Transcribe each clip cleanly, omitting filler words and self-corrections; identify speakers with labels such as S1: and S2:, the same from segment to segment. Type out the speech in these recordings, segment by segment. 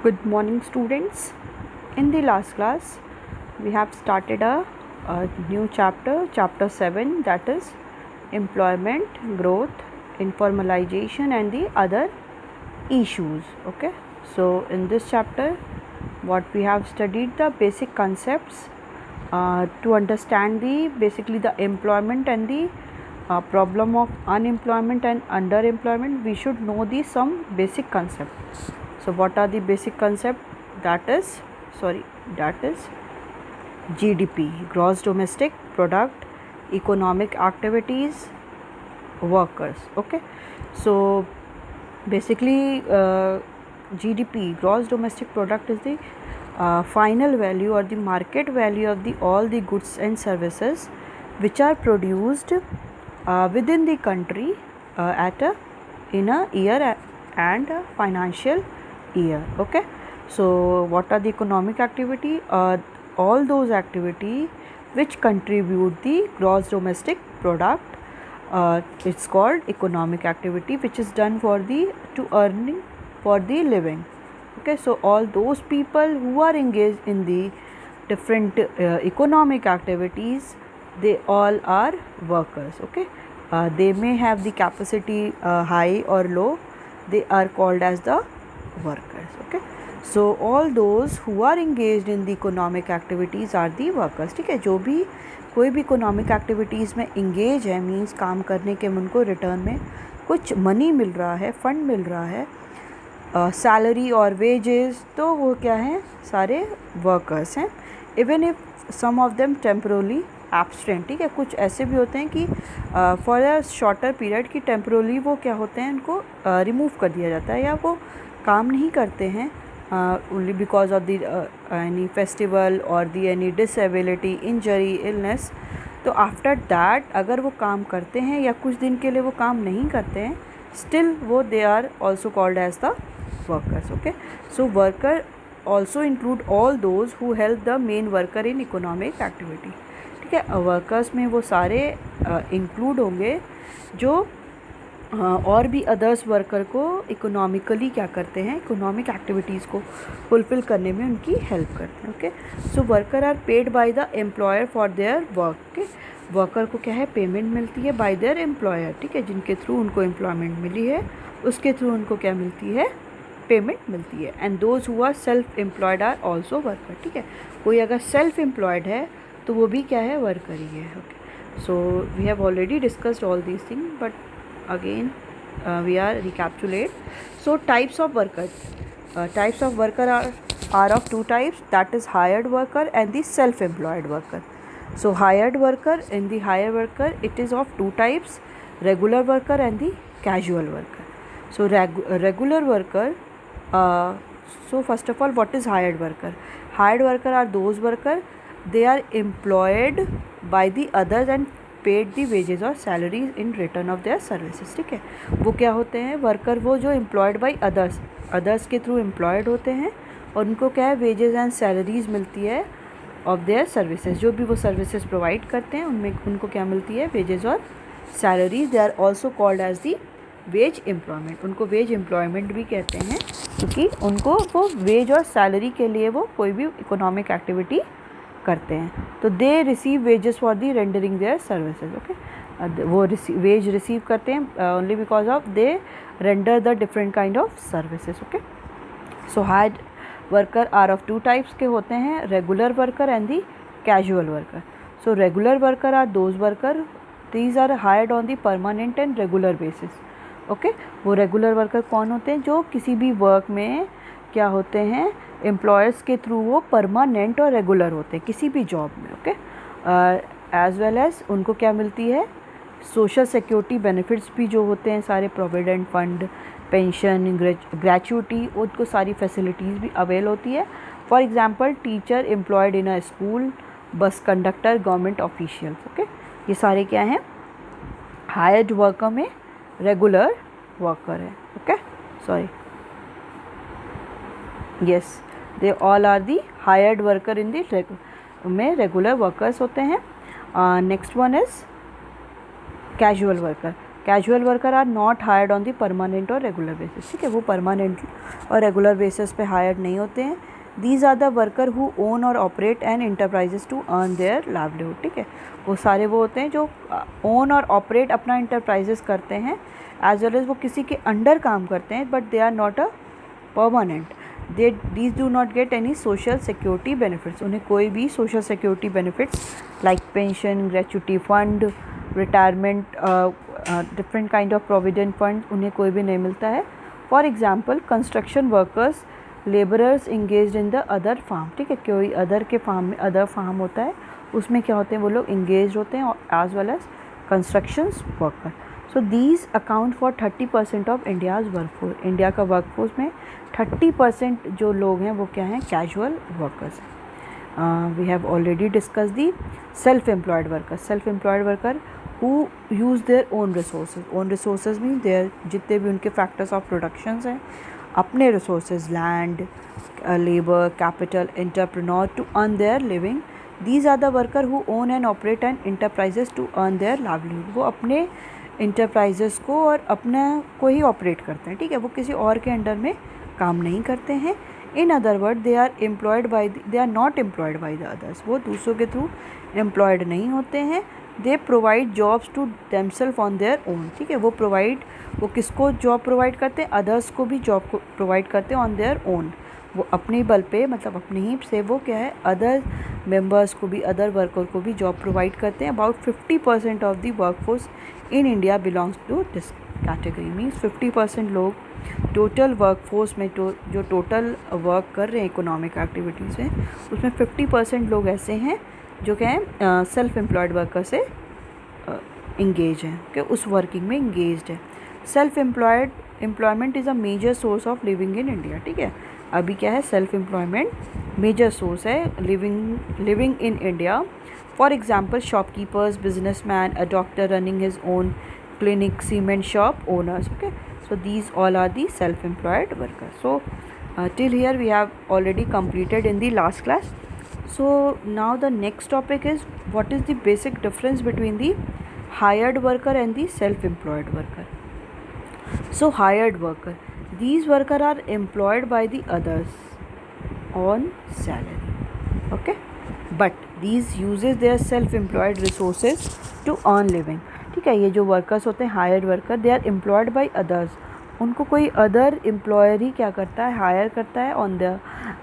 S1: Good morning, students. In the last class, we have started a new chapter, chapter 7, that is employment, growth, informalization, and the other issues. Okay, so in this chapter, what we have studied the basic concepts to understand the basically the employment and the problem of unemployment and underemployment. We should know the some basic concepts. So what are the basic concept? That is GDP, gross domestic product, economic activities, workers. Okay, so basically GDP, gross domestic product, is the final value or the market value of the all the goods and services which are produced within the country in a year and a financial year. Okay, so what are the economic activity? All those activity which contribute the gross domestic product, it's called economic activity, which is done for the to earning for the living. Okay, so all those people who are engaged in the different economic activities, they all are workers. Okay, they may have the capacity high or low, they are called as the workers. Okay, so all those who are engaged in the economic activities are the workers. ठीक है, जो भी कोई भी economic activities में engage है, means काम करने के उनको रिटर्न में कुछ मनी मिल रहा है, फंड मिल रहा है, सैलरी और वेजेस, तो वो क्या हैं, सारे वर्कर्स हैं. Even if some of them temporarily absent. ठीक है, कुछ ऐसे भी होते हैं कि फॉर अ शॉर्टर पीरियड की टेम्परली वो क्या होते हैं, उनको रिमूव कर दिया जाता है या वो काम नहीं करते हैं only because of the any festival और दी एनी डिसेबिलिटी, इंजरी, इलनेस. तो आफ्टर दैट अगर वो काम करते हैं या कुछ दिन के लिए वो काम नहीं करते हैं, स्टिल वो they are also called as the workers. Okay, so worker also include all those who help the main worker in economic activity. ठीक है, वर्कर्स में वो सारे इंक्लूड होंगे जो और भी अदर्स वर्कर को इकोनॉमिकली क्या करते हैं, इकोनॉमिक एक्टिविटीज़ को फुलफ़िल करने में उनकी हेल्प करते हैं. Okay, so worker are paid by the employer for their work. के वर्कर को क्या है, पेमेंट मिलती है बाय देयर एम्प्लॉयर. ठीक है, जिनके थ्रू उनको एम्प्लॉयमेंट मिली है उसके थ्रू उनको क्या मिलती है, पेमेंट मिलती है. And those who are self employed are also worker. ठीक है, कोई अगर सेल्फ एम्प्लॉयड है तो वो भी क्या है, वर्कर ही है. Okay, so we have already discussed all these thing, but again we are recapitulate. So types of workers, types of worker are of two types, that is hired worker and the self employed worker. So hired worker, in the hired worker it is of two types, regular worker and the casual worker. So regular worker, so first of all, what is hired worker? Hired worker are those worker, they are employed by the others and paid the wages और salaries in return of their services. ठीक है, वो क्या होते हैं, worker वो जो employed by others के थ्रू एम्प्लॉयड होते हैं और उनको क्या है, वेजेस एंड सैलरीज मिलती है ऑफ देयर सर्विसेज. जो भी वो सर्विसेज प्रोवाइड करते हैं उनमें उनको क्या मिलती है, वेजेस और salaries. They are also called as the wage employment. उनको वेज एम्प्लॉयमेंट भी कहते हैं क्योंकि उनको वो वेज और सैलरी के लिए वो कोई भी इकोनॉमिक एक्टिविटी करते हैं. तो they receive wages for the rendering their services. Okay, वो वेज रिसीव करते हैं only because of they render the different kind of services. Okay, so hired worker are of two types के होते हैं, regular worker and the casual worker. So regular worker are those worker, these are hired on the permanent and regular basis. Okay, वो regular worker कौन होते हैं, जो किसी भी वर्क में क्या होते हैं, एम्प्लॉयर्स के थ्रू वो परमानेंट और रेगुलर होते हैं किसी भी जॉब में. ओके, एज वेल एज उनको क्या मिलती है, सोशल सिक्योरिटी बेनिफिट्स भी जो होते हैं सारे, प्रोविडेंट फंड, पेंशन, ग्रेचुइटी, उनको सारी फैसिलिटीज़ भी अवेल होती है. For example teacher employed in a school, bus conductor, government officials. Okay, ये सारे क्या हैं, हायर्ड वर्कर में रेगुलर वर्कर है. Okay, sorry, yes, they all are the hired worker in the में रेगुलर वर्कर्स होते हैं. Next one is casual worker. Casual worker are not hired on the permanent और रेगुलर बेसिस, ठीक है, वो permanent और regular basis पे hired नहीं होते हैं. These are the worker who own और operate and enterprises to earn their livelihood, ठीक है, वो सारे वो होते हैं जो ओन और ऑपरेट अपना इंटरप्राइजेस करते हैं, एज वेल एज वो किसी के अंडर काम करते हैं, but they are not a permanent. These do not get any social security benefits. उन्हें कोई भी social security benefits like pension, gratuity fund, retirement, different kind of provident fund उन्हें कोई भी नहीं मिलता है. For example, construction workers, laborers engaged in the other farm, ठीक है, कोई अदर के फार्म में अदर फार्म होता है, उसमें क्या होते हैं वो लोग engaged होते हैं, as well as construction worker. So these account for 30% of India's workforce. India का वर्कफोर्स में 30% जो लोग हैं वो क्या हैं, casual workers. We have already discuss the self employed worker. Self employed worker who use their own resources. Own resources mean their जितने भी उनके फैक्टर्स ऑफ प्रोडक्शंस हैं, अपने resources, land, labour, capital, entrepreneur to earn their living. These are the worker who own and operate and enterprises to earn their livelihood. वो अपने enterprises को और अपना को ही ऑपरेट करते हैं, ठीक है, वो किसी और के अंडर में काम नहीं करते हैं. In other word they are not employed by the others. वो दूसरों के थ्रू एम्प्लॉयड नहीं होते हैं. They provide jobs to themselves on their own, ठीक है, वो किसको जॉब प्रोवाइड करते हैं, अदर्स को भी जॉब को प्रोवाइड करते हैं ऑन देयर ओन. वो अपने बल पे, मतलब अपने ही से वो क्या है, अदर मेंबर्स को भी, अदर वर्कर को भी जॉब प्रोवाइड करते हैं. About 50% of the workforce in India belongs to this category. Means 50% लोग टोटल वर्कफोर्स में जो टोटल वर्क कर रहे हैं इकोनॉमिक एक्टिविटीज़ में, उसमें 50% लोग ऐसे हैं जो क्या है, सेल्फ एम्प्लॉयड वर्कर से इंगेज हैं, कि उस वर्किंग में इंगेज्ड है. Self employment is a major source of living in India, ठीक है. अभी क्या है, सेल्फ एम्प्लॉयमेंट मेजर सोर्स है living in India. For example, shopkeepers, businessman, a doctor running his own clinic, cement shop owners. Okay, so these all are the self-employed workers. So till here we have already completed in the last class. So now the next topic is what is the basic difference between the hired worker and the self-employed worker. So hired worker, these workers are employed by the others on salary, okay, but these uses their self-employed resources to earn living, ठीक है. ये जो workers होते हैं hire worker, they are employed by others. उनको कोई other employer ही क्या करता है, हायर करता है ऑन द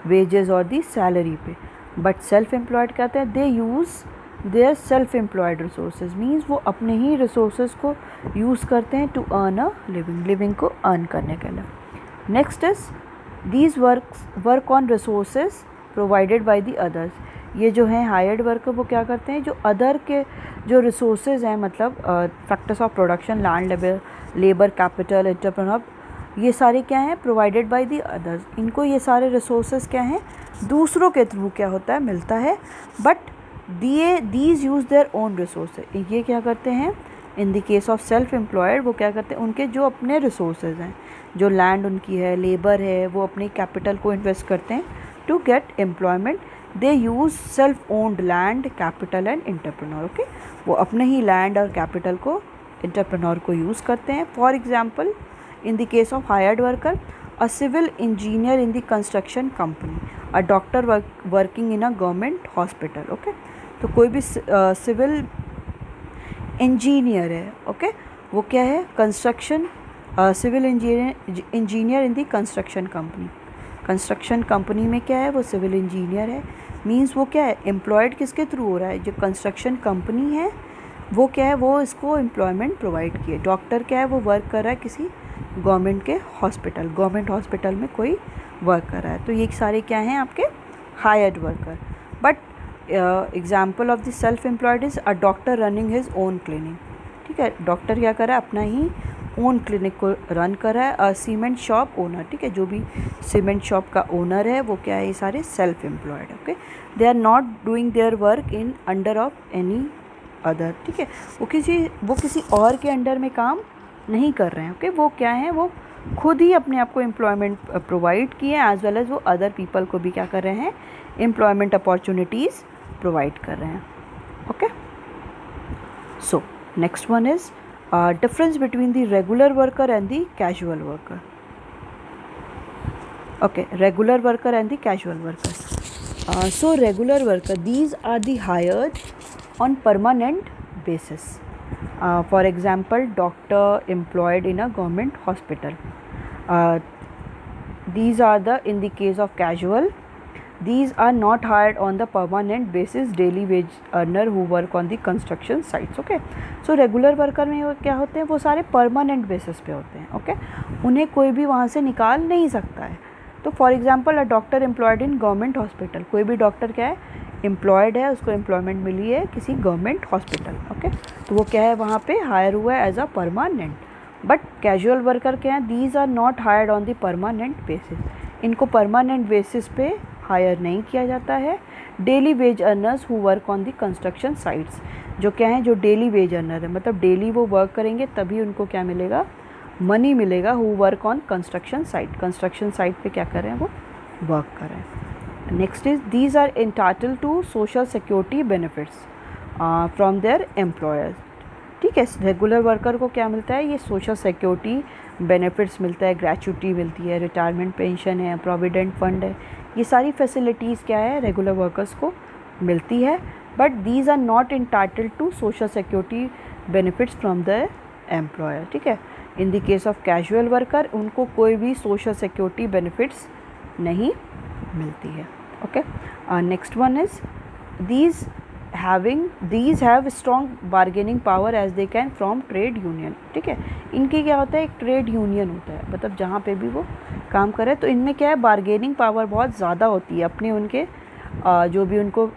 S1: वेजेस और दी सैलरी पे. बट सेल्फ एम्प्लॉयड कहते हैं, they use their self employed resources. Means वो अपने ही रिसोर्सेज को यूज़ करते हैं टू अर्न अ लिविंग को अर्न करने के लिए. Next is these work on resources provided by the others. ये जो हैं हायर्ड वर्कर, वो क्या करते हैं, जो अदर के जो रिसोर्सेज हैं, मतलब factors of production, land, labour, capital, entrepreneur, ये सारे क्या हैं, प्रोवाइडेड बाय द अदर्स. इनको ये सारे रिसोर्सेज क्या हैं, दूसरों के थ्रू क्या होता है, मिलता है. But these use their own resources. ये क्या करते हैं, इन the case of self employed, वो क्या करते हैं, उनके जो अपने रिसोर्सेज हैं, जो लैंड उनकी है, लेबर है, वो अपने कैपिटल को इन्वेस्ट करते हैं to get employment. They use self owned land, capital and entrepreneur. Okay, वो अपने ही लैंड और कैपिटल को, एंटरप्रेन्योर को यूज़ करते हैं. For example, in the case of hired worker, a civil engineer in the construction company, a doctor working in a government hospital. Okay, तो कोई भी सिविल इंजीनियर है, ओके, वो क्या है, construction, civil engineer in the construction company. Construction company में क्या है, वो सिविल इंजीनियर है. मींस वो क्या है, एम्प्लॉयड किसके थ्रू हो रहा है, जो कंस्ट्रक्शन कंपनी है वो क्या है, वो इसको एम्प्लॉयमेंट प्रोवाइड किए. डॉक्टर क्या है, वो वर्क कर रहा है किसी गवर्नमेंट के गवर्नमेंट हॉस्पिटल में कोई वर्क कर रहा है. तो ये सारे क्या हैं, आपके hired worker. But example of the self employed is a doctor running his own clinic. ठीक है, डॉक्टर क्या कर रहा है, अपना ही ओन क्लिनिक को रन कर रहा है. और सीमेंट शॉप ओनर, ठीक है, जो भी सीमेंट शॉप का ओनर है वो क्या है, ये सारे self employed. Okay, they are not doing their work in under of any other. ठीक है, वो किसी और के अंडर में काम नहीं कर रहे हैं. ओके, वो क्या है, वो खुद ही अपने आप को एम्प्लॉयमेंट प्रोवाइड किए, एज वेल एज वो अदर पीपल को भी क्या कर रहे हैं, एम्प्लॉयमेंट अपॉर्चुनिटीज़ प्रोवाइड कर रहे हैं. Okay, so next one is Difference between the regular worker and the casual worker. Okay, regular worker and the casual worker. So regular worker, these are the hired on permanent basis. For example, doctor employed in a government hospital. These are the, in the case of casual, these are not hired on the permanent basis, daily wage earner who work on the construction sites. Okay, so regular worker में वो क्या होते हैं, वो सारे permanent basis पे होते हैं. ओके, उन्हें कोई भी वहाँ से निकाल नहीं सकता है. तो for example a doctor employed in government hospital, कोई भी डॉक्टर क्या है, एम्प्लॉयड है, उसको एम्प्लॉयमेंट मिली है किसी गवर्नमेंट हॉस्पिटल. ओके, तो वो क्या है, वहाँ पे हायर हुआ है as a permanent. But casual worker क्या है, these are not hired on the permanent basis, इनको परमानेंट बेसिस पे हायर नहीं किया जाता है. Daily wage earners who work on the construction sites, जो क्या हैं, जो डेली वेज अर्नर है, मतलब डेली वो वर्क करेंगे तभी उनको क्या मिलेगा, मनी मिलेगा. Who work on construction site, construction site पे क्या कर रहे हैं, वो वर्क कर रहे हैं. Next is these are entitle to social security benefits from their employers. ठीक है, रेगुलर वर्कर को क्या मिलता है, ये सोशल सिक्योरिटी बेनिफिट्स मिलता है, ग्रेचुटी मिलती है, रिटायरमेंट पेंशन है, प्रोविडेंट फंड है, ये सारी फैसिलिटीज़ क्या है, रेगुलर वर्कर्स को मिलती है. But these are not entitled to social security benefits from the employer. ठीक है, in the case of casual worker उनको कोई भी सोशल सिक्योरिटी बेनिफिट्स नहीं मिलती है. Okay, next one is these have strong bargaining power as they can from trade union. ठीक है, इनकी क्या होता है, एक ट्रेड यूनियन होता है, मतलब जहाँ पे भी वो काम करे तो इनमें क्या है, बारगेनिंग पावर बहुत ज़्यादा होती है. अपने उनके जो भी उनको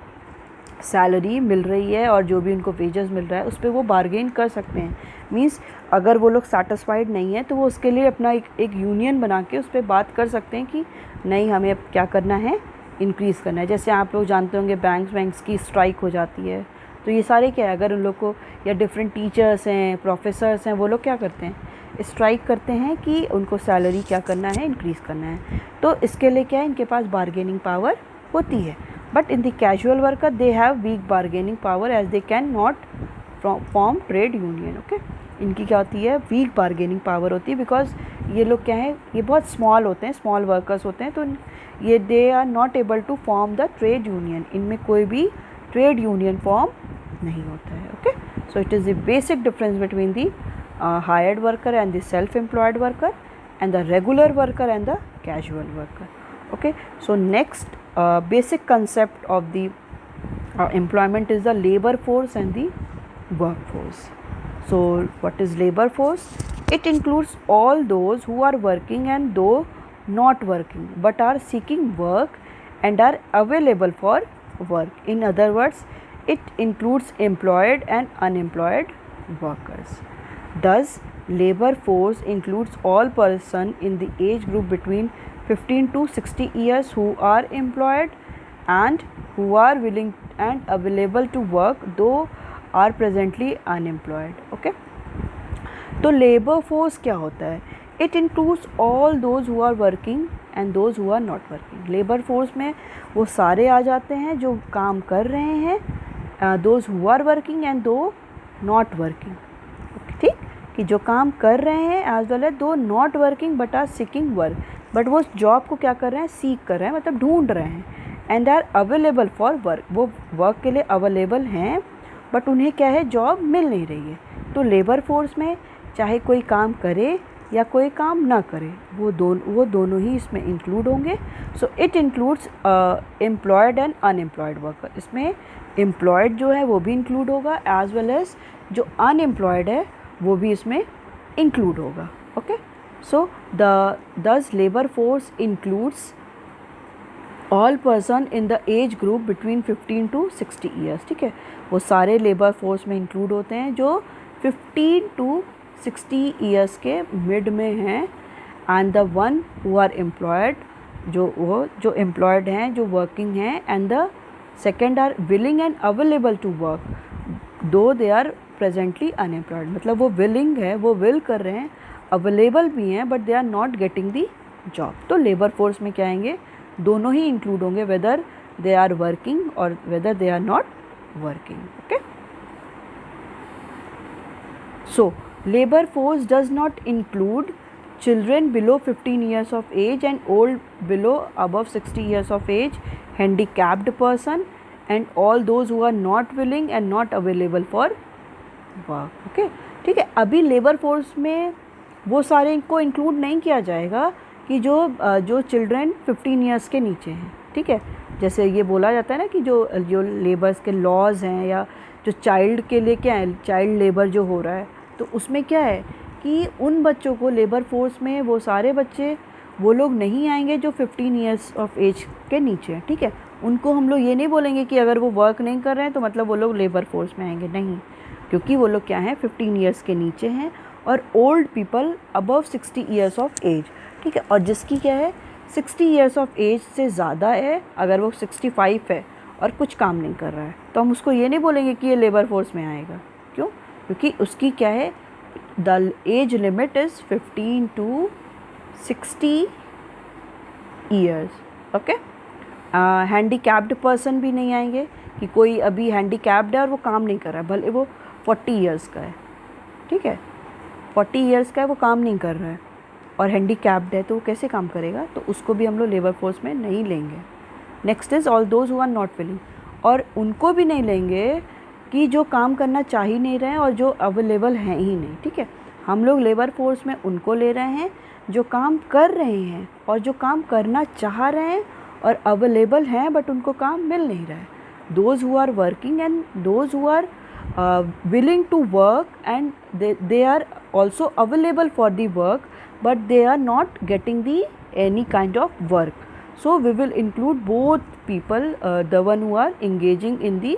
S1: सैलरी मिल रही है और जो भी उनको वेजेस मिल रहा है उस पर वो बारगेन कर सकते हैं. मींस अगर वो लोग सेटिस्फाइड नहीं है तो वो उसके लिए अपना एक यूनियन बना के उस पर बात कर सकते हैं कि नहीं, हमें अब क्या करना है, इंक्रीज़ करना है. जैसे आप लोग जानते होंगे बैंक्स की स्ट्राइक हो जाती है, तो ये सारे क्या है, अगर उन लोग को, या डिफरेंट टीचर्स हैं, प्रोफेसर्स हैं, वो लोग क्या करते हैं, स्ट्राइक करते हैं कि उनको सैलरी क्या करना है, इंक्रीज़ करना है. तो इसके लिए क्या है, इनके पास बारगेनिंग पावर होती है. But in the casual worker they have weak bargaining power as they can not form trade union. Okay, इनकी क्या होती है, वीक बारगेनिंग पावर होती है, बिकॉज ये लोग क्या है, ये बहुत स्मॉल होते हैं, स्मॉल वर्कर्स होते हैं, तो ये they are not able to form the trade union, इनमें कोई भी ट्रेड यूनियन फॉर्म नहीं होता है. Okay, so it is the basic difference between the hired worker and the self employed worker and the regular worker and the casual worker. Okay, so next basic concept of the employment is the labor force and the workforce. So what is labor force? It includes all those who are working and though not working but are seeking work and are available for work. In other words, it includes employed and unemployed workers. Thus labor force includes all person in the age group between 15 to 60 years who are employed and who are willing and available to work though are presently unemployed. Okay, तो labour force क्या होता है, it includes all those who are working and those who are not working. Labour force में वो सारे आ जाते हैं जो काम कर रहे हैं, those who are working and those not working. ठीक, कि जो काम कर रहे हैं as well as those not working but are seeking work, but वो जॉब को क्या कर रहे हैं, सीक कर रहे हैं, मतलब ढूंढ रहे हैं. And are available for work, वो वर्क के लिए अवेलेबल हैं बट उन्हें क्या है, जॉब मिल नहीं रही है. तो लेबर फोर्स में चाहे कोई काम करे या कोई काम ना करे, वो दोनों ही इसमें इंक्लूड होंगे. So it includes employed and unemployed worker. इसमें एम्प्लॉयड जो है वो भी इंक्लूड होगा एज वेल एज जो अनएम्प्लॉयड है वो भी इसमें इंक्लूड होगा. Okay, so thus labor force includes all person in the age group between 15 to 60 years. ठीक है, वो सारे लेबर फोर्स में इंक्लूड होते हैं जो 15 to 60 years के मिड में हैं. And the one who are employed, जो एम्प्लॉयड हैं, जो वर्किंग हैं. And the second are willing and available to work though they are presently unemployed, मतलब वो विलिंग है, वो विल कर रहे हैं, अवेलेबल भी हैं but they are not getting the job. तो लेबर फोर्स में क्या आएंगे, दोनों ही इंक्लूड होंगे, वेदर दे आर वर्किंग और whether they are not working. Okay, so labour force does not include children below 15 years of age and old below above 60 years of age, handicapped person and all those who are not willing and not available for work. Okay, ठीक है. अभी labour force में वो सारे को include नहीं किया जाएगा कि जो चिल्ड्रन 15 ईयर्स के नीचे हैं. ठीक है, जैसे ये बोला जाता है ना कि जो लेबर्स के लॉज हैं या जो चाइल्ड के लिए क्या है, चाइल्ड लेबर जो हो रहा है, तो उसमें क्या है कि उन बच्चों को लेबर फोर्स में वो सारे बच्चे वो लोग नहीं आएंगे जो 15 ईयर्स ऑफ एज के नीचे हैं. ठीक है, उनको हम लोग ये नहीं बोलेंगे कि अगर वो वर्क नहीं कर रहे हैं तो मतलब वो लोग लेबर फोर्स में आएंगे, नहीं, क्योंकि वो लोग क्या हैं 15 ईयर्स के नीचे हैं. और old people above 60 years of age. ठीक है, और जिसकी क्या है 60 ईयर्स ऑफ एज से ज़्यादा है, अगर वो 65 है और कुछ काम नहीं कर रहा है, तो हम उसको ये नहीं बोलेंगे कि ये लेबर फोर्स में आएगा. क्यों? क्योंकि उसकी क्या है, the age limit is 15 to 60 years. Okay, handicapped person भी नहीं आएंगे कि कोई अभी हैंडीकैप्ड है और वो काम नहीं कर रहा है, भले वो 40 ईयर्स का है. ठीक है, 40 ईयर्स का है, वो काम नहीं कर रहा है और हैंडीकैप्ड है, तो वो कैसे काम करेगा, तो उसको भी हम लोग लेबर फोर्स में नहीं लेंगे. Next is all those who are not willing, और उनको भी नहीं लेंगे कि जो काम करना चाह ही नहीं रहे हैं और जो अवेलेबल हैं ही नहीं. ठीक है, हम लोग लेबर फोर्स में उनको ले रहे हैं जो काम कर रहे हैं और जो काम करना चाह रहे हैं और अवेलेबल हैं, बट उनको काम मिल नहीं रहा है. Those who are working and those who are willing to work and they are also available for the work, but they are not getting the any kind of work. So we will include both people, the one who are engaging in the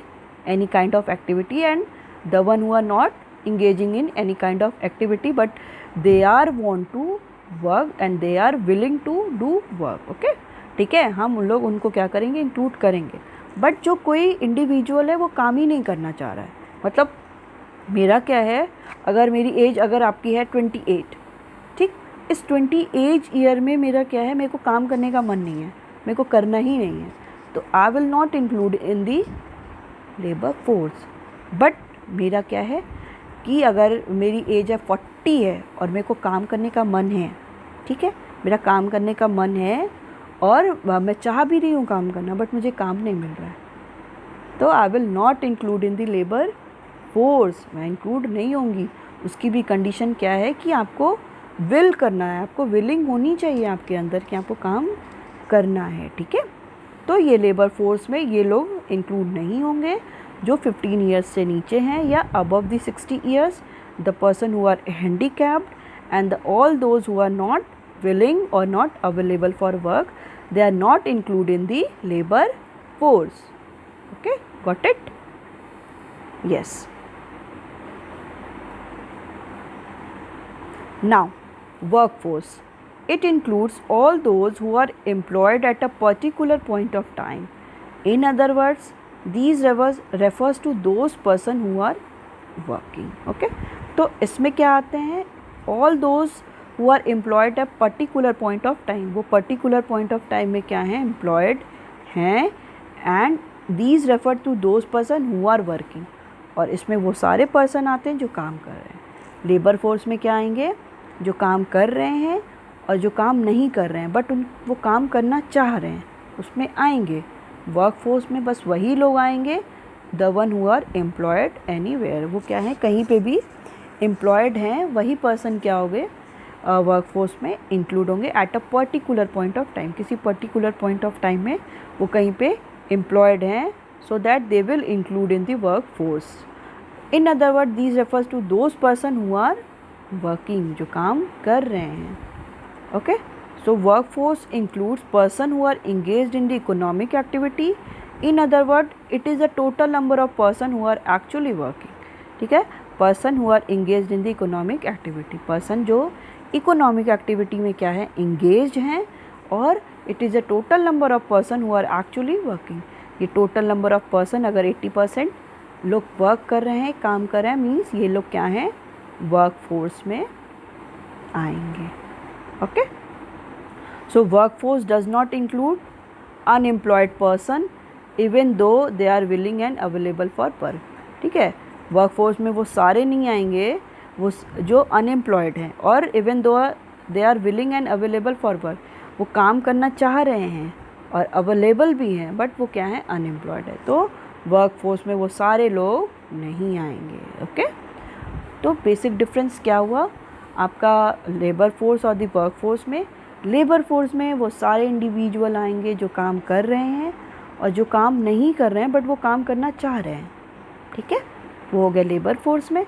S1: any kind of activity and the one who are not engaging in any kind of activity, but they are want to work and they are willing to do work. Okay, ठीक है, हम उन लोग उनको क्या करेंगे, include करेंगे. But जो कोई इंडिविजुअल है वो काम ही नहीं करना चाह रहा है, मतलब मेरा क्या है, अगर मेरी एज अगर आपकी है 28, ठीक, इस 28 ईयर में मेरा क्या है, मेरे को काम करने का मन नहीं है, मेरे को करना ही नहीं है, तो I will not include in the labour force. But मेरा क्या है कि अगर मेरी एज है 40 है और मेरे को काम करने का मन है, ठीक है, मेरा काम करने का मन है और मैं चाह भी रही हूँ काम करना, बट मुझे काम नहीं मिल रहा है, तो I will not include in the labour force, मैं इंक्लूड नहीं होंगी. उसकी भी कंडीशन क्या है कि आपको विल करना है, आपको विलिंग होनी चाहिए आपके अंदर कि आपको काम करना है. ठीक है, तो ये लेबर फोर्स में ये लोग इंक्लूड नहीं होंगे जो 15 ईयर्स से नीचे हैं या above the 60 years, the person who are handicapped and all those who are not willing or not available for work, they are not included in the labor force. Okay, got it? Yes. Now, workforce. It includes all those who are employed at a particular point of time. In other words, these refers to those person who are working. Okay, तो इसमें क्या आते हैं, all those who are employed at particular point of time, वो particular point of time में क्या है, employed हैं, and these refer to those person who are working, और इसमें वो सारे person आते हैं जो काम कर रहे हैं. लेबर फोर्स में क्या आएंगे, जो काम कर रहे हैं और जो काम नहीं कर रहे हैं बट वो काम करना चाह रहे हैं, उसमें आएंगे. वर्क फोर्स में बस वही लोग आएंगे, the one who are employed anywhere, वो क्या है कहीं पे भी एम्प्लॉयड हैं, वही पर्सन क्या हो गए वर्क फोर्स में इंक्लूड होंगे at a particular point of time. किसी पर्टिकुलर पॉइंट ऑफ टाइम में वो कहीं पे एम्प्लॉयड हैं, so that they will include in the work force. In other word these refers to those person who are working, जो काम कर रहे हैं. Okay, so work force includes person who are engaged in the economic activity. In other word it is the total number of person who are actually working. ठीक है, person who are engaged in the economic activity, person जो economic activity में क्या है, engaged हैं, और it is a total number of person who are actually working. ये total number of person अगर 80% लोग वर्क कर रहे हैं, काम कर रहे हैं, मीन्स ये लोग क्या हैं, वर्क फोर्स में आएंगे. Okay, so work force does not include unemployed person even though they are willing and available for work. ठीक है, वर्क फोर्स में वो सारे नहीं आएंगे वो जो अनएम्प्लॉयड हैं और even though they are willing and available for work, वो काम करना चाह रहे हैं और अवेलेबल भी हैं, बट वो क्या है, अनएम्प्लॉयड है, तो वर्क फोर्स में वो सारे लोग नहीं आएंगे। ओके, तो बेसिक डिफरेंस क्या हुआ आपका लेबर फोर्स और द वर्क फोर्स में। लेबर फोर्स में वो सारे इंडिविजुअल आएंगे जो काम कर रहे हैं और जो काम नहीं कर रहे हैं बट वो काम करना चाह रहे हैं, ठीक है, वो हो गया लेबर फोर्स में।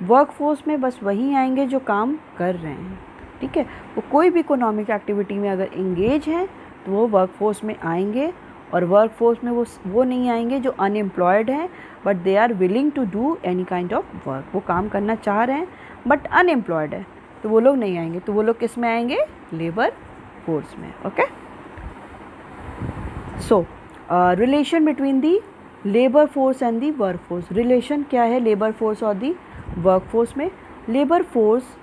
S1: वर्क फोर्स में बस वही आएंगे जो काम कर रहे हैं, ठीक है, वो कोई भी इकोनॉमिक एक्टिविटी में अगर इंगेज हैं तो वो वर्क फोर्स में आएंगे, और वर्क फोर्स में वो नहीं आएंगे जो अनएम्प्लॉयड हैं but they are willing to do any kind of work, वो काम करना चाह रहे हैं बट अनएम्प्लॉयड है, तो वो लोग नहीं आएंगे। तो वो लोग किस में आएंगे, लेबर फोर्स में। Okay, so relation between the labour force and the work force. Relation क्या है लेबर फोर्स और दी वर्क फोर्स में? Labour force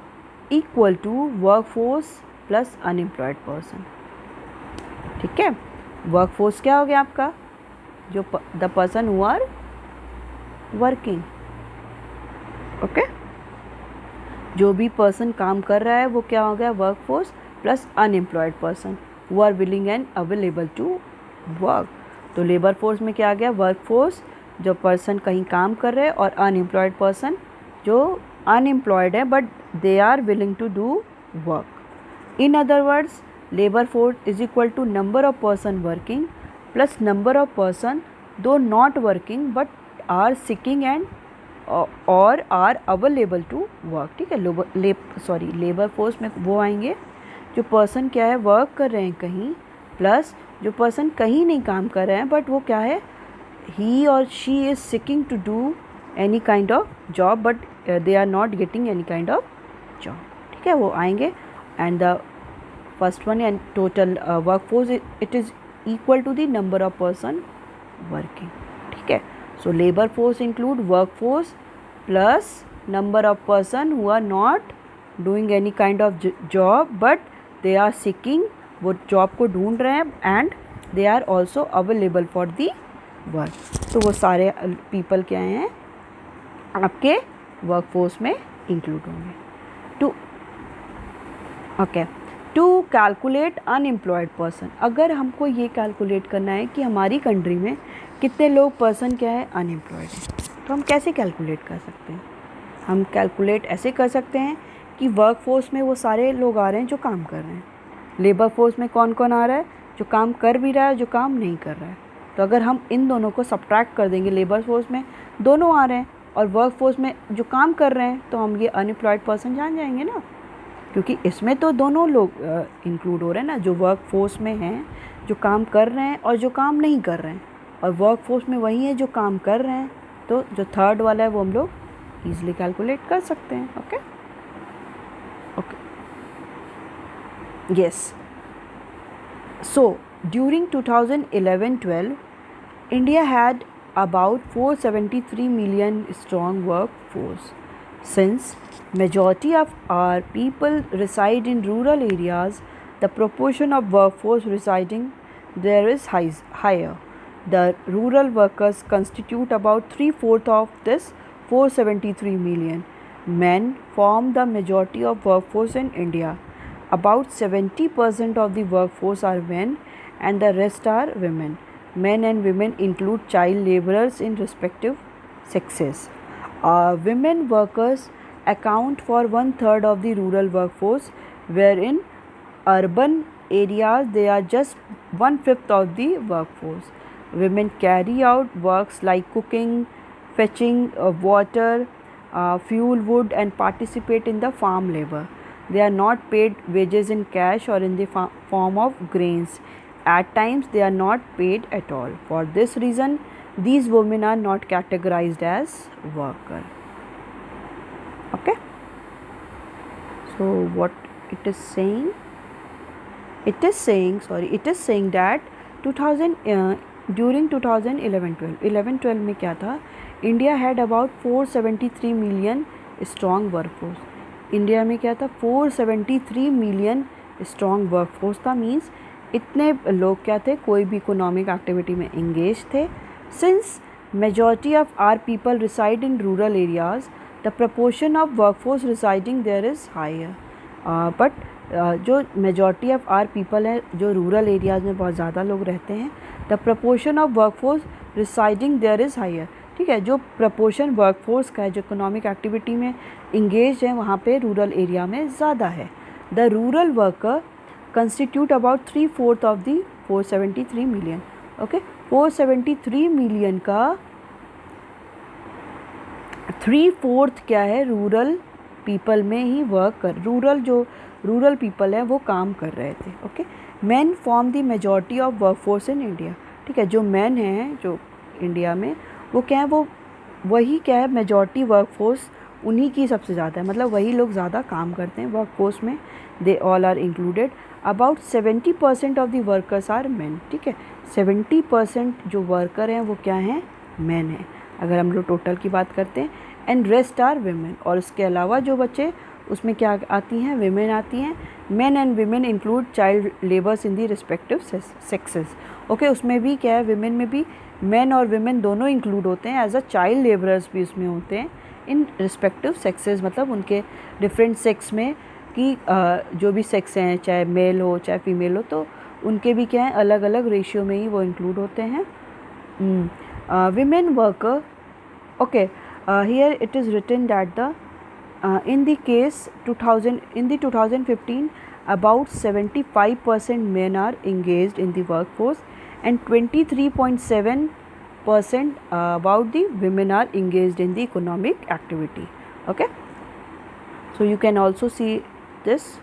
S1: equal to work force plus unemployed person, ठीक है। वर्क फोर्स क्या हो गया आपका, जो the person who are working, okay, जो भी पर्सन काम कर रहा है वो क्या हो गया, work force plus unemployed person who are willing and available to work. तो लेबर फोर्स में क्या आ गया, वर्क फोर्स जो पर्सन कहीं काम कर रहे हैं, और अनएम्प्लॉयड पर्सन जो अनएम्प्लॉयड है but they are willing to do work. In other words, labour force is equal to number of person working plus number of person though not working but are seeking and or are available to work, ठीक है। Labour force में वो आएंगे जो person क्या है, work कर रहे हैं कहीं, प्लस जो पर्सन कहीं नहीं काम कर रहे हैं बट वो क्या है, ही और she is seeking to do any kind of job but they are not getting any kind of job, ठीक है, वो आएंगे। And the first one and total work force it is equal to the number of person working, ठीक है। So labour force include work force plus number of person who are not doing any kind of job but they are seeking, वो job को ढूंढ रहे हैं, and they are also available for the work. तो वो सारे people क्या हैं आपके वर्क फोर्स में इंक्लूड होंगे। टू कैलकुलेट अनएम्प्लॉयड पर्सन, अगर हमको ये कैलकुलेट करना है कि हमारी कंट्री में कितने लोग पर्सन क्या है, अनएम्प्लॉयड है, तो हम कैसे कैलकुलेट कर सकते हैं? हम कैलकुलेट ऐसे कर सकते हैं कि वर्क फोर्स में वो सारे लोग आ रहे हैं जो काम कर रहे हैं, लेबर फोर्स में कौन कौन आ रहा है, जो काम कर भी रहा है, जो काम नहीं कर रहा है। तो अगर हम इन दोनों को सब्ट्रैक्ट कर देंगे, लेबर फोर्स में दोनों आ रहे हैं और वर्क फोर्स में जो काम कर रहे हैं, तो हम ये अनएम्प्लॉयड पर्सन जान जाएंगे ना, क्योंकि इसमें तो दोनों लोग इंक्लूड हो रहे हैं ना, जो वर्क फोर्स में हैं जो काम कर रहे हैं और जो काम नहीं कर रहे हैं, और वर्क फोर्स में वही है जो काम कर रहे हैं, तो जो थर्ड वाला है वो हम लोग ईजिली कैलकुलेट कर सकते हैं। Okay, yes, so during 2011-12 India had about 473 million strong workforce. Since majority of our people reside in rural areas, the proportion of workforce residing there is higher. The rural workers constitute about 3/4 of this 473 million. Men form the majority of workforce in India. About 70% of the workforce are men and the rest are women. Men and women include child laborers in respective sexes. Women workers account for 1/3 of the rural workforce, where in urban areas they are just 1/5 of the workforce. Women carry out works like cooking, fetching water, fuel wood, and participate in the farm labor. They are not paid wages in cash or in the form of grains. At times they are not paid at all. For this reason, these women are not categorized as worker. Okay, so what it is saying, it is saying that 2000 during 2011-12 में क्या था, India had about 473 million strong workforce. India में क्या था, 473 million strong workforce था, means इतने लोग क्या थे, कोई भी इकोनॉमिक एक्टिविटी में इंगेज थे। Since majority of our people reside in rural areas, the the proportion of workforce residing there is higher, but जो मेजॉरिटी ऑफ आर पीपल है जो रूरल एरियाज़ में बहुत ज़्यादा लोग रहते हैं, the proportion of workforce residing there is higher, ठीक है, जो प्रपोर्शन वर्कफोर्स का है जो इकोनॉमिक एक्टिविटी में इंगेज है वहाँ पे रूरल एरिया में ज़्यादा है। The rural worker constitute about 3/4 of the 473 million, okay, 473 million का 3/4 क्या है, रूरल पीपल में ही वर्क कर, रूरल पीपल है वो काम कर रहे थे, okay. Man form the majority of workforce in India, ठीक है, जो मैन हैं जो इंडिया में वो क्या है, वो वही क्या है, मेजॉरिटी वर्कफोर्स उन्हीं की सबसे ज़्यादा है, मतलब वही लोग ज़्यादा काम करते हैं वर्कफोर्स में, they all are included. About 70% of the workers are men, ठीक है, 70% जो वर्कर हैं वो क्या हैं, मैन हैं अगर हम लोग टोटल की बात करते हैं। एंड रेस्ट आर विमेन, और इसके अलावा जो बच्चे उसमें क्या आती हैं, विमेन आती हैं। Man and women include child labours in the respective sexes, okay, उसमें भी क्या है, विमेन में भी मैन और विमेन दोनों इंक्लूड होते हैं, एज अ चाइल्ड लेबरर्स भी उसमें होते हैं इन रिस्पेक्टिव सेक्सेस, मतलब उनके डिफरेंट सेक्स में कि जो भी सेक्स हैं चाहे मेल हो चाहे फीमेल हो तो उनके भी क्या है अलग अलग रेशियो में ही वो इंक्लूड होते हैं। Women worker, okay, here it is written that the in the case 2015 about 75% men are engaged in the workforce and 23.7% about the women are engaged in the economic activity, okay. So you can also see this,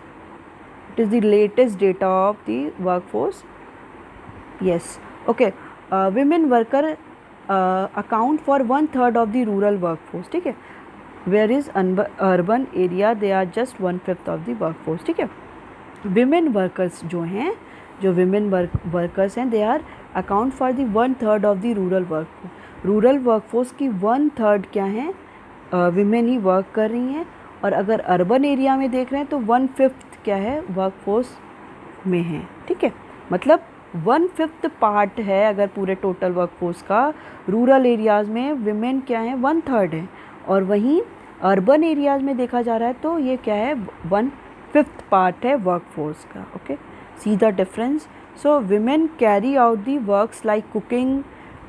S1: it is the latest data of the workforce, yes, okay. Women worker account for 1/3 of the rural workforce, ठीक है, where is urban area they are just 1/5 of the workforce, ठीक है। Women workers जो हैं, जो women workers हैं, they are account for the 1/3 of the rural workforce की 1/3 क्या हैं, विमेन ही वर्क कर रही हैं। और अगर अर्बन एरिया में देख रहे हैं तो 1/5 क्या है, वर्कफोर्स में है, ठीक है, मतलब 1/5 पार्ट है अगर पूरे टोटल वर्कफोर्स का रूरल एरियाज़ में विमेन क्या है, 1/3 है, और वहीं अर्बन एरियाज़ में देखा जा रहा है तो ये क्या है, 1/5 पार्ट है वर्कफोर्स का, okay. See the difference. So women carry out the works like cooking,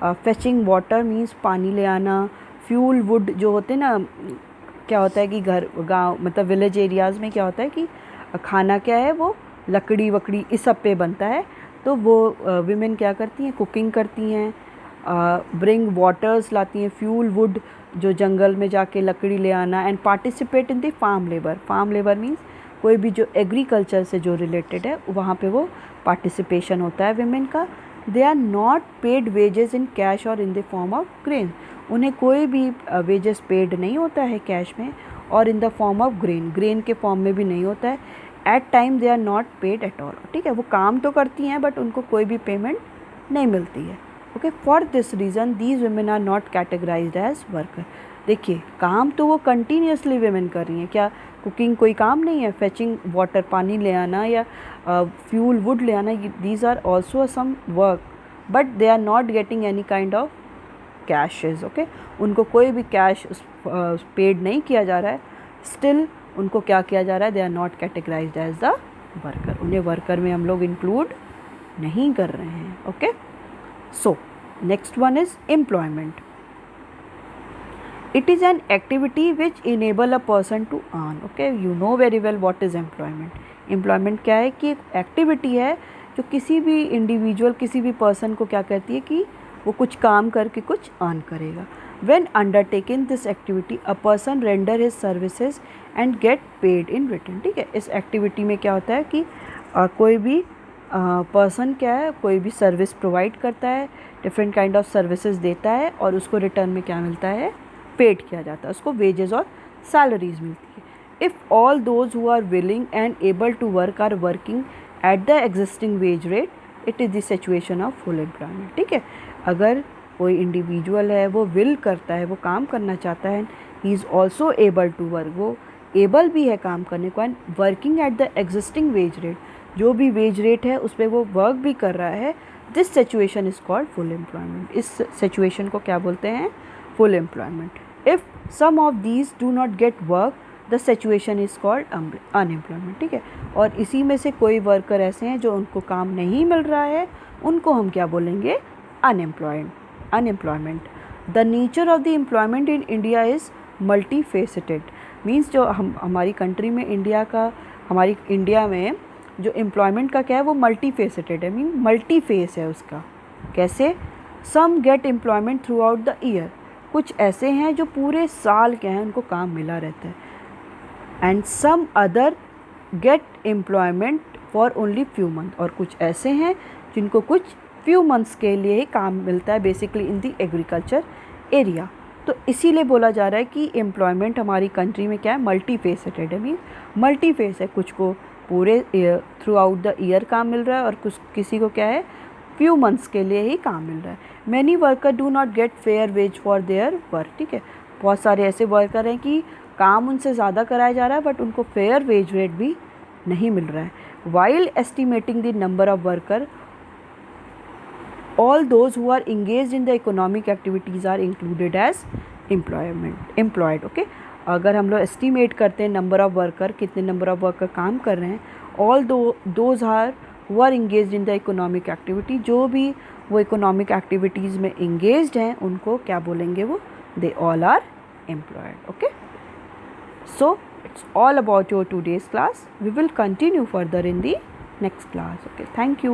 S1: fetching water means पानी ले आना, फ्यूल वुड जो होते हैं ना, क्या होता है कि गांव मतलब विलेज एरियाज़ में क्या होता है कि खाना क्या है वो लकड़ी वकड़ी इस सब पे बनता है, तो वो विमेन क्या करती हैं, कुकिंग करती हैं, ब्रिंग वाटर्स लाती हैं, फ्यूल वुड जो जंगल में जाके लकड़ी ले आना, and participate in the farm labour means कोई भी जो एग्रीकल्चर से जो रिलेटेड है वहाँ पे वो पार्टिसिपेशन होता है विमेन का। They are not paid wages in cash or in the form of grain, उन्हें कोई भी वेजेस पेड नहीं होता है कैश में और in the form of grain के फॉर्म में भी नहीं होता है। At time they are not paid at all, ठीक है, वो काम तो करती हैं बट उनको कोई भी पेमेंट नहीं मिलती है, okay. For this reason these women are not categorised as worker. देखिए काम तो वो कंटिन्यूसली वुमेन कर रही हैं, क्या कुकिंग कोई काम नहीं है, फेचिंग वाटर पानी ले आना या फ्यूल वुड ले आना, these are also some work, but they are not getting any kind of cashes, okay. उनको कोई भी कैश पेड नहीं किया जा रहा है, स्टिल उनको क्या किया जा रहा है, they are not categorised as the worker, उन्हें वर्कर में हम लोग इंक्लूड नहीं कर रहे हैं, okay. So, next one is employment. It is an activity which enable a person to earn. Okay, you know very well what is employment. Employment क्या है कि एक एक्टिविटी है जो किसी भी इंडिविजुअल किसी भी पर्सन को क्या कहती है कि वो कुछ काम करके कुछ अर्न करेगा। When undertaken this activity, a person render his services and get paid in return. ठीक है, इस एक्टिविटी में क्या होता है कि कोई भी पर्सन क्या है, कोई भी सर्विस प्रोवाइड करता है, डिफरेंट काइंड ऑफ सर्विसेज देता है और उसको रिटर्न में क्या मिलता है, पेड किया जाता है, उसको वेजेस और सैलरीज मिलती है। If all those who are willing and able to work are working at the existing wage rate, it is the situation of full employment, ठीक है। अगर कोई इंडिविजुअल है वो विल करता है, वो काम करना चाहता है, he is also able to work, वो एबल भी है काम करने को, and working at the existing wage rate, जो भी वेज रेट है उस पर वो वर्क भी कर रहा है, this situation is called full employment. इस सिचुएशन को क्या बोलते हैं, full employment. If some of these do not get work the situation is called unemployment, ठीक है। और इसी में से कोई वर्कर ऐसे हैं जो उनको काम नहीं मिल रहा है, उनको हम क्या बोलेंगे, unemployment. The nature of the employment in India is multi faceted, means जो हमारी कंट्री में हमारी इंडिया में जो एम्प्लॉयमेंट का क्या है वो मल्टी फेसेटेड है, मीन मल्टी फेस है उसका। कैसे? Some get employment throughout the year, कुछ ऐसे हैं जो पूरे साल क्या है उनको काम मिला रहता है, and some other get employment for only few month, और कुछ ऐसे हैं जिनको कुछ फ्यू मंथ्स के लिए ही काम मिलता है, बेसिकली इन दी एग्रीकल्चर एरिया। तो इसीलिए बोला जा रहा है कि एम्प्लॉयमेंट हमारी कंट्री में क्या है, मल्टी फेसेटेड है, मीन मल्टी फेस है, कुछ को पूरे थ्रू आउट द ईयर काम मिल रहा है और कुछ किसी को क्या है फ्यू मंथ्स के लिए ही काम मिल रहा है। Many worker do not gate fair ways for their work, ठीक है। बहुत सारे ऐसे वर्कर हैं कि काम उनसे ज़्यादा कराया जा रहा है बट उनको फेयर वेज रेट भी नहीं मिल रहा है। While estimating the number of worker, all those who are engaged in the economic activities are included as employed, okay। अगर हम लोग एस्टिमेट करते हैं नंबर ऑफ़ वर्कर, कितने नंबर ऑफ़ वर्कर काम कर रहे हैं, all those are who are engaged in the economic activity, जो भी वो इकोनॉमिक एक्टिविटीज़ में इंगेज्ड हैं उनको क्या बोलेंगे, वो they all are employed, okay. So it's all about your today's class. We will continue further in the next class, okay। Thank you.